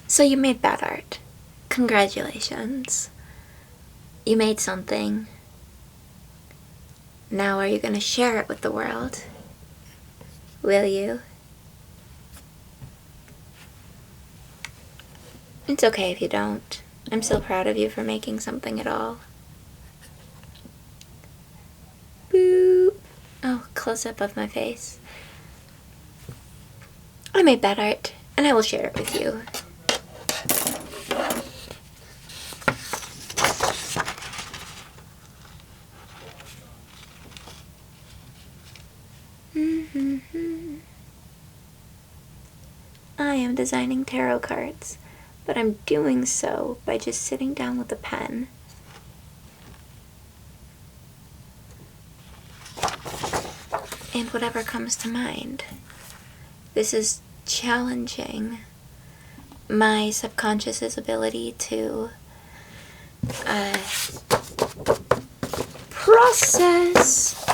So you made bad art. Congratulations. You made something. Now are you going to share it with the world? Will you? It's okay if you don't. I'm still proud of you for making something at all. Boop. Oh, close up of my face. I made bad art, and I will share it with you. I am designing tarot cards, but I'm doing so by just sitting down with a pen and whatever comes to mind. This is challenging my subconscious's ability to process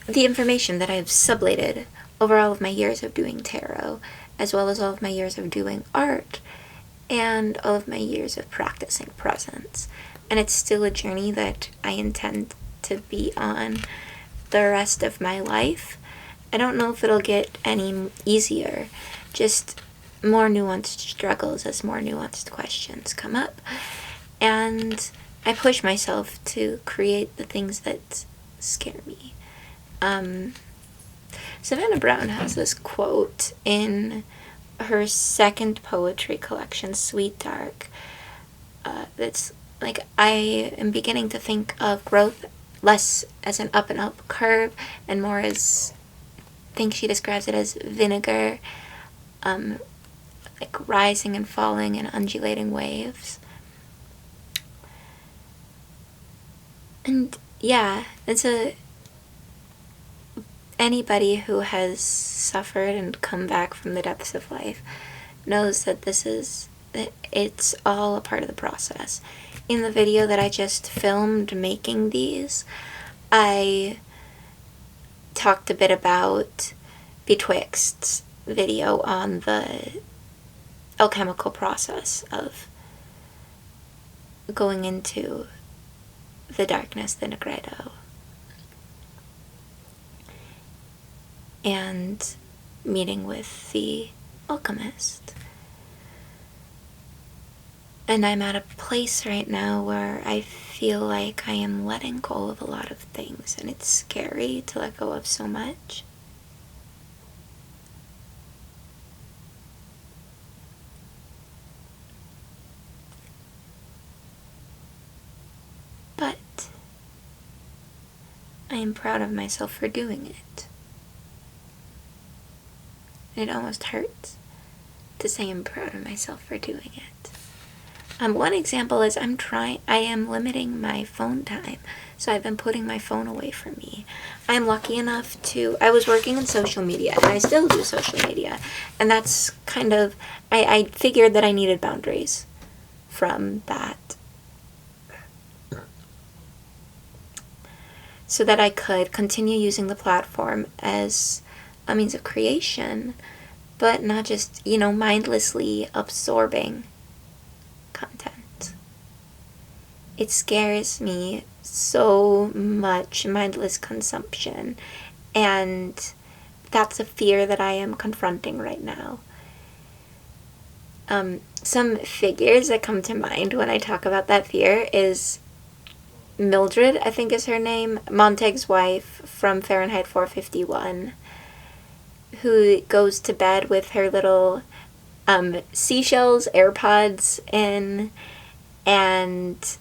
the information that I've sublated over all of my years of doing tarot, as well as all of my years of doing art, and all of my years of practicing presence. And it's still a journey that I intend to be on the rest of my life. I don't know if it'll get any easier, just more nuanced struggles as more nuanced questions come up. And I push myself to create the things that scare me. Savannah Brown has this quote in her second poetry collection, Sweet Dark, that's like, I am beginning to think of growth less as an up and up curve and more as, I think she describes it as vinegar, like rising and falling in undulating waves. And yeah, anybody who has suffered and come back from the depths of life knows that it's all a part of the process. In the video that I just filmed making these, I talked a bit about Betwixt's video on the alchemical process of going into the darkness, the Negredo, and meeting with the alchemist. And I'm at a place right now where I feel like I am letting go of a lot of things, and it's scary to let go of so much. But I am proud of myself for doing it. It almost hurts to say I'm proud of myself for doing it. One example is I am limiting my phone time. So I've been putting my phone away from me. I'm lucky enough I was working in social media, and I still do social media. And that's kind of, I figured that I needed boundaries from that, so that I could continue using the platform as a means of creation, but not just, mindlessly absorbing content. It scares me so much, mindless consumption, and that's a fear that I am confronting right now. Some figures that come to mind when I talk about that fear is Mildred, I think is her name, Montague's wife from Fahrenheit 451, who goes to bed with her little seashells, AirPods in, and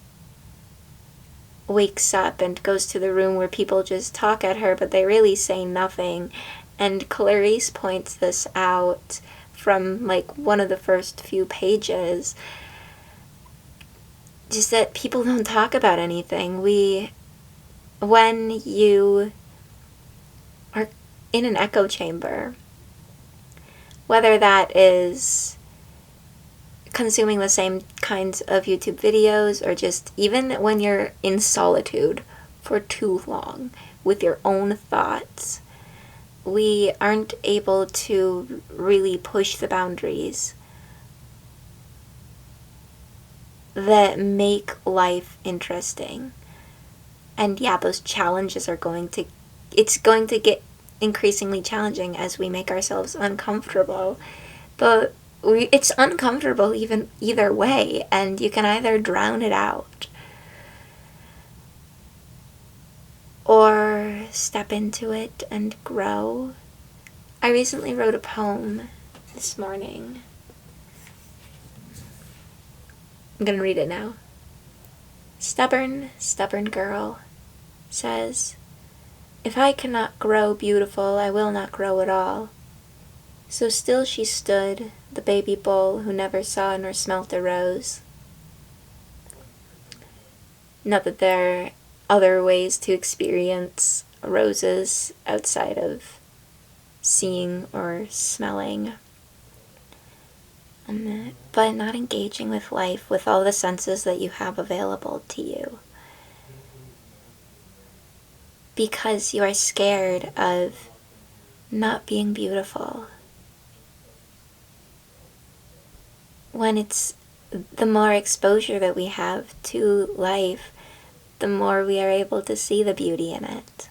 wakes up and goes to the room where people just talk at her, but they really say nothing. And Clarice points this out from one of the first few pages. Just that people don't talk about anything. When you are in an echo chamber, whether that is consuming the same kinds of YouTube videos, or just even when you're in solitude for too long with your own thoughts, we aren't able to really push the boundaries that make life interesting. And yeah, those challenges are it's going to get increasingly challenging as we make ourselves uncomfortable. But it's uncomfortable either way, and you can either drown it out or step into it and grow. I recently wrote a poem this morning. I'm gonna read it now. Stubborn, stubborn girl says, "If I cannot grow beautiful, I will not grow at all." So still she stood, the baby bull who never saw nor smelt a rose. Not that there are other ways to experience roses outside of seeing or smelling. But not engaging with life with all the senses that you have available to you. Because you are scared of not being beautiful. When it's the more exposure that we have to life, the more we are able to see the beauty in it.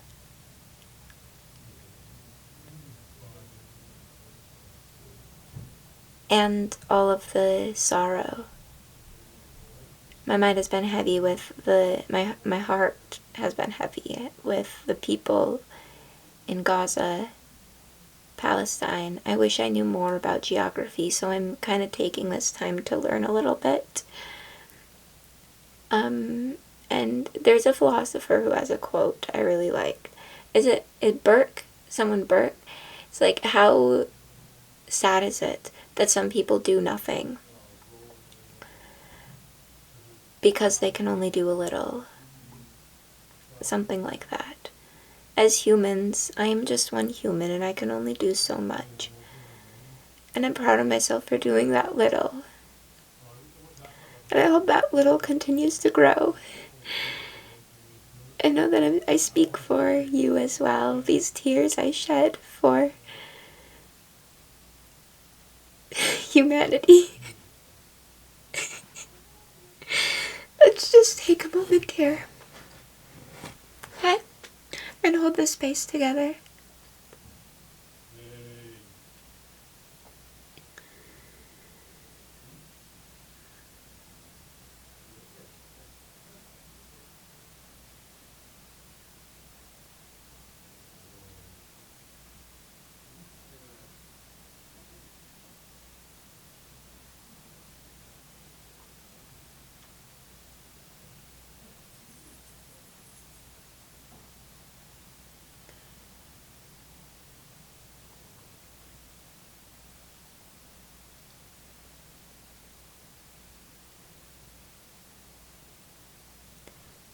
And all of the sorrow. My mind has been heavy with my heart has been heavy with the people in Gaza, Palestine. I wish I knew more about geography, so I'm kind of taking this time to learn a little bit. And there's a philosopher who has a quote I really like. Is it Burke? Someone Burke? It's like, how sad is it that some people do nothing because they can only do a little? Something like that. As humans, I am just one human and I can only do so much. And I'm proud of myself for doing that little. And I hope that little continues to grow. I know that I speak for you as well. These tears I shed for humanity. Let's just take a moment here. Okay? And hold this space together.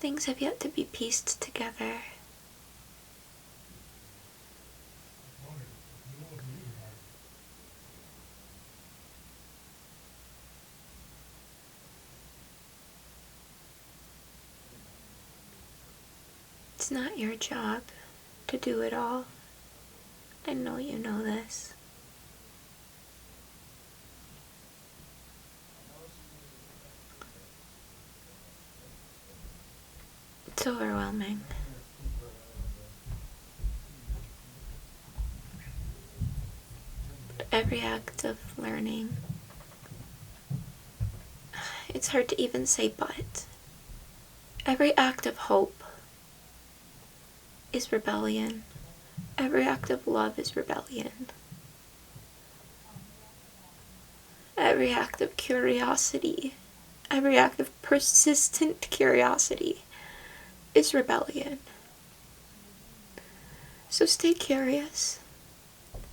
Things have yet to be pieced together. It's not your job to do it all. I know you know this. It's overwhelming. But every act of learning, it's hard to even say but. Every act of hope is rebellion. Every act of love is rebellion. Every act of curiosity, every act of persistent curiosity is rebellion. So stay curious,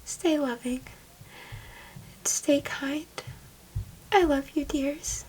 stay loving, and stay kind. I love you, dears.